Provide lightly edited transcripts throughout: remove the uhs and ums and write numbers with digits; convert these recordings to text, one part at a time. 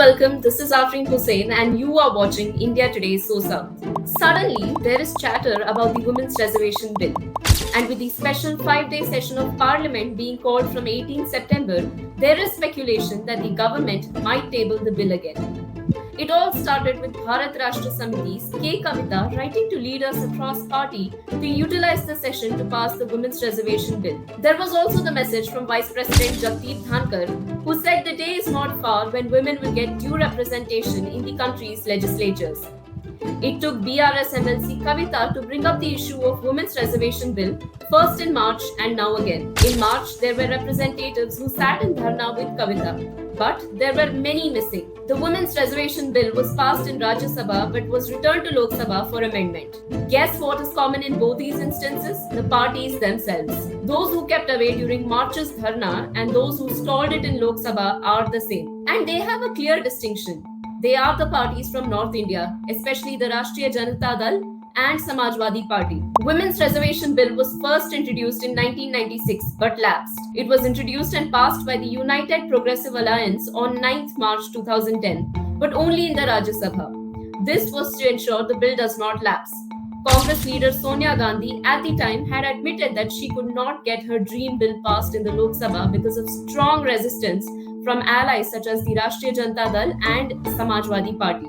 welcome. This is Afreen Hussain, and you are watching India Today So South. Suddenly, there is chatter about the Women's Reservation Bill. And with the special 5-day session of Parliament being called from 18 September, there is speculation that the government might table the bill again. It all started with Bharat Rashtra Samiti's K. Kavita writing to leaders across party to utilize the session to pass the Women's Reservation Bill. There was also the message from Vice President Jagdeep Dhankar, who said the day is not far when women will get due representation in the country's legislatures. It took BRS MLC Kavita to bring up the issue of Women's Reservation Bill, first in March and now again. In March, there were representatives who sat in Dharna with Kavita, but there were many missing. The Women's Reservation Bill was passed in Rajya Sabha but was returned to Lok Sabha for amendment. Guess what is common in both these instances? The parties themselves. Those who kept away during March's Dharna and those who stalled it in Lok Sabha are the same. And they have a clear distinction. They are the parties from North India, especially the Rashtriya Janata Dal and Samajwadi Party. Women's Reservation Bill was first introduced in 1996 but lapsed. It was introduced and passed by the United Progressive Alliance on 9th March 2010, but only in the Rajya Sabha. This was to ensure the bill does not lapse. Congress leader Sonia Gandhi at the time had admitted that she could not get her dream bill passed in the Lok Sabha because of strong resistance from allies such as the Rashtriya Janata Dal and Samajwadi Party.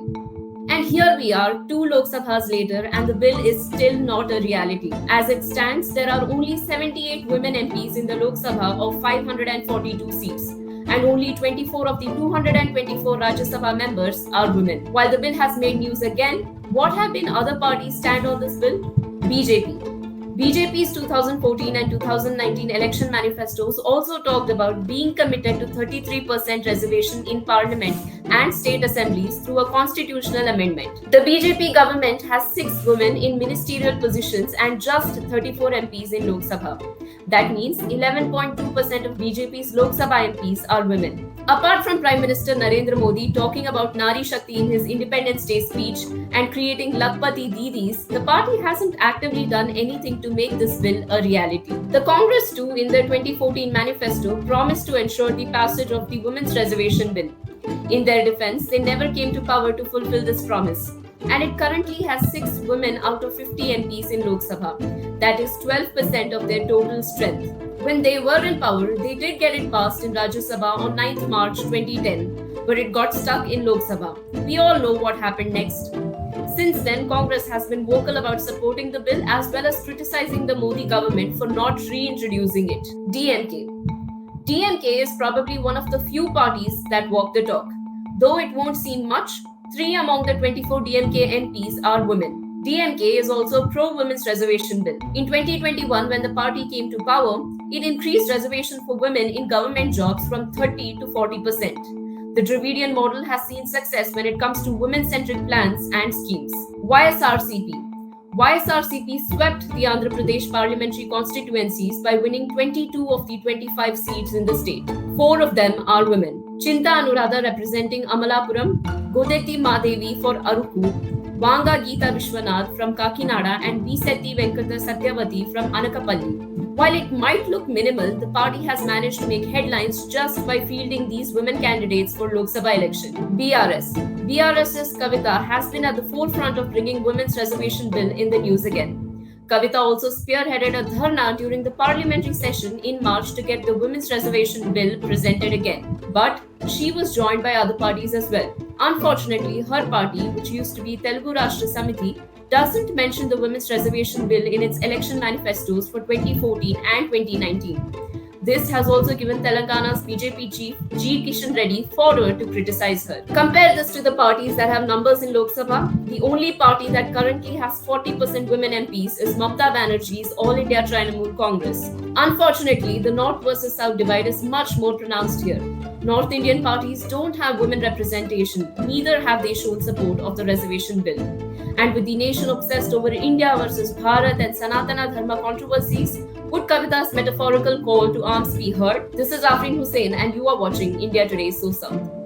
And here we are, 2 Lok Sabhas later, and the bill is still not a reality. As it stands, there are only 78 women MPs in the Lok Sabha of 542 seats, and only 24 of the 224 Rajya Sabha members are women. While the bill has made news again, what have been other parties' stand on this bill? BJP. BJP's 2014 and 2019 election manifestos also talked about being committed to 33% reservation in parliament and state assemblies through a constitutional amendment. The BJP government has 6 women in ministerial positions and just 34 MPs in Lok Sabha. That means 11.2% of BJP's Lok Sabha MPs are women. Apart from Prime Minister Narendra Modi talking about Nari Shakti in his Independence Day speech and creating Lakpati Didis, the party hasn't actively done anything to make this bill a reality. The Congress too, in their 2014 manifesto, promised to ensure the passage of the Women's Reservation Bill. In their defense, they never came to power to fulfill this promise. And it currently has 6 women out of 50 MPs in Lok Sabha. That is 12% of their total strength. When they were in power, they did get it passed in Rajya Sabha on 9th March 2010, but it got stuck in Lok Sabha. We all know what happened next. Since then, Congress has been vocal about supporting the bill as well as criticizing the Modi government for not reintroducing it. DMK. DMK is probably one of the few parties that walk the talk. Though it won't seem much, 3 among the 24 DMK MPs are women. DMK is also a pro-women's reservation bill. In 2021, when the party came to power, it increased reservation for women in government jobs from 30 to 40%. The Dravidian model has seen success when it comes to women-centric plans and schemes. YSRCP. YSRCP swept the Andhra Pradesh parliamentary constituencies by winning 22 of the 25 seats in the state. 4 of them are women. Chinta Anuradha representing Amalapuram, Godeti Madevi for Aruku, Vanga Geeta Vishwanath from Kakinada and B. Sethi Venkata Satyavati from Anakapalli. While it might look minimal, the party has managed to make headlines just by fielding these women candidates for Lok Sabha election. BRS. BRS's Kavita has been at the forefront of bringing Women's Reservation Bill in the news again. Kavita also spearheaded a dharna during the parliamentary session in March to get the Women's Reservation Bill presented again. But she was joined by other parties as well. Unfortunately, her party, which used to be Telugu Rashtra Samiti, doesn't mention the Women's Reservation Bill in its election manifestos for 2014 and 2019. This has also given Telangana's BJP chief G. Kishan Reddy fodder to criticize her. Compare this to the parties that have numbers in Lok Sabha. The only party that currently has 40% women MPs is Mamata Banerjee's All India Trinamool Congress. Unfortunately, the North versus South divide is much more pronounced here. North Indian parties don't have women representation, neither have they shown support of the reservation bill. And with the nation obsessed over India versus Bharat and Sanatana Dharma controversies, would Kavita's metaphorical call to arms be heard? This is Afreen Hussain and you are watching India Today So South.